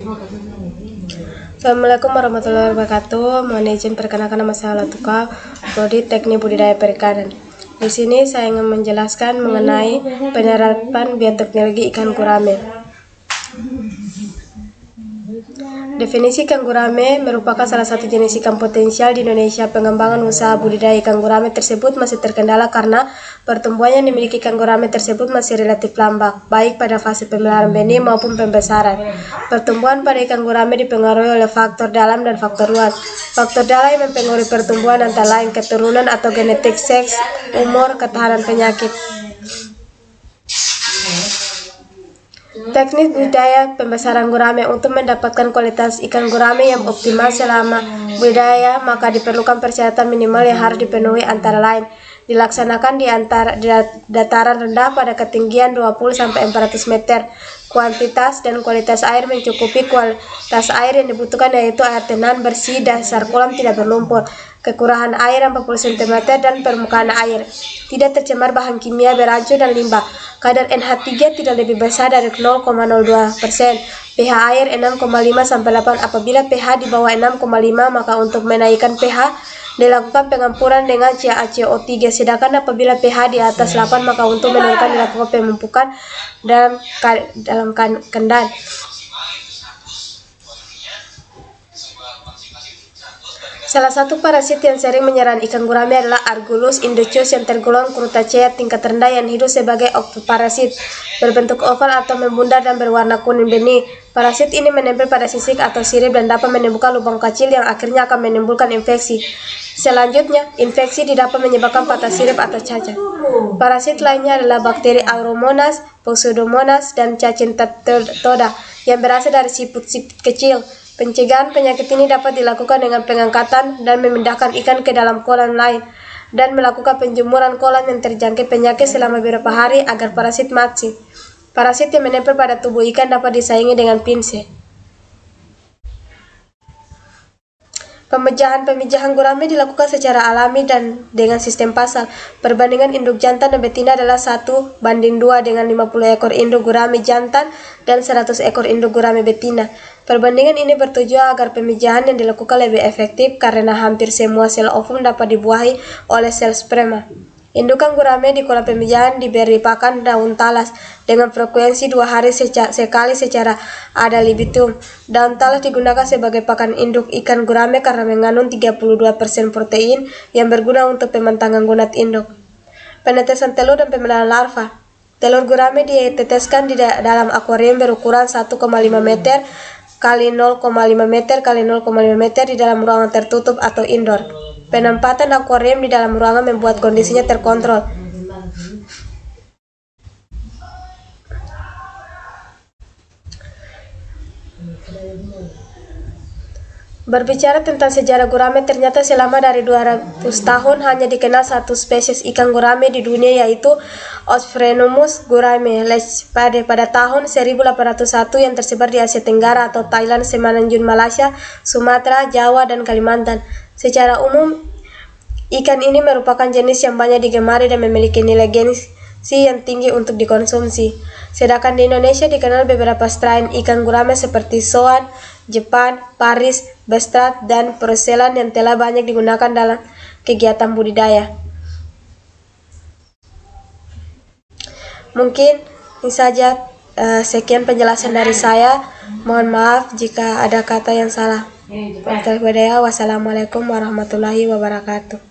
Assalamualaikum warahmatullahi wabarakatuh. Mohon izin perkenalkan, nama saya Latuka, Prodi Teknik Budidaya Perikanan. Di sini saya ingin menjelaskan mengenai penerapan bioteknologi ikan gurame. Definisi ikan gurame merupakan salah satu jenis ikan potensial di Indonesia. Pengembangan usaha budidaya ikan gurame tersebut masih terkendala karena pertumbuhan yang dimiliki ikan gurame tersebut masih relatif lambat, baik pada fase pemeliharaan benih maupun pembesaran. Pertumbuhan pada ikan gurame dipengaruhi oleh faktor dalam dan faktor luar. Faktor dalam yang mempengaruhi pertumbuhan antara lain keturunan atau genetik, seks, umur, ketahanan penyakit. Teknik budidaya pembesaran gurame. Untuk mendapatkan kualitas ikan gurame yang optimal selama budidaya, maka diperlukan persyaratan minimal yang harus dipenuhi, antara lain dilaksanakan di dataran rendah pada ketinggian 20-400 meter. Kuantitas dan kualitas air mencukupi. Kualitas air yang dibutuhkan yaitu air tenang, bersih, dasar kolam tidak berlumpur, kekurangan air 40 cm dan permukaan air tidak tercemar bahan kimia, beracun dan limbah. Kadar NH3 tidak lebih besar dari 0,02%. pH air 6,5-8. Apabila pH di bawah 6,5, maka untuk menaikkan pH dilakukan pengampuran dengan CaCO3. Sedangkan apabila pH di atas 8, maka untuk menurunkan dilakukan pemupukan dalam kandang. Salah satu parasit yang sering menyerang ikan gurame adalah Argulus indochus yang tergolong Crustacea tingkat rendah yang hidup sebagai oktoparasit, berbentuk oval atau membundar dan berwarna kuning benih. Parasit ini menempel pada sisik atau sirip dan dapat menimbulkan lubang kecil yang akhirnya akan menimbulkan infeksi. Selanjutnya, infeksi dapat menyebabkan patah sirip atau cacat. Parasit lainnya adalah bakteri Auromonas, Pseudomonas, dan cacing toda yang berasal dari siput-siput kecil. Pencegahan penyakit ini dapat dilakukan dengan pengangkatan dan memindahkan ikan ke dalam kolam lain dan melakukan penjemuran kolam yang terjangkit penyakit selama beberapa hari agar parasit mati. Parasit yang menempel pada tubuh ikan dapat disaingi dengan pinset. Pemijahan gurame dilakukan secara alami dan dengan sistem pasal. Perbandingan induk jantan dan betina adalah 1:2 dengan 50 ekor induk gurame jantan dan 100 ekor induk gurame betina. Perbandingan ini bertujuan agar pemijahan yang dilakukan lebih efektif karena hampir semua sel ovum dapat dibuahi oleh sel sperma. Indukan gurame di kolam pemijahan diberi pakan daun talas dengan frekuensi 2 hari sekali secara ad libitum. Daun talas digunakan sebagai pakan induk ikan gurame karena mengandung 32% protein yang berguna untuk pematangan gonad induk. Penetesan telur dan pemeliharaan larva. Telur gurame diteteskan di dalam akuarium berukuran 1,5 meter kali 0,5 meter kali 0,5 meter di dalam ruangan tertutup atau indoor. Penempatan akuarium di dalam ruangan membuat kondisinya terkontrol. Berbicara tentang sejarah gurame, ternyata selama dari 200 tahun hanya dikenal satu spesies ikan gurame di dunia, yaitu Osphrenumus gurame pada tahun 1801 yang tersebar di Asia Tenggara atau Thailand, Semenanjung Malaysia, Sumatera, Jawa, dan Kalimantan. Secara umum, ikan ini merupakan jenis yang banyak digemari dan memiliki nilai gizi yang tinggi untuk dikonsumsi. Sedangkan di Indonesia dikenal beberapa strain ikan gurame seperti Soan, Jepang, Paris, Bestrat, dan Porcelan yang telah banyak digunakan dalam kegiatan budidaya. Mungkin ini saja, sekian penjelasan dari saya. Mohon maaf jika ada kata yang salah. Wassalamualaikum warahmatullahi wabarakatuh.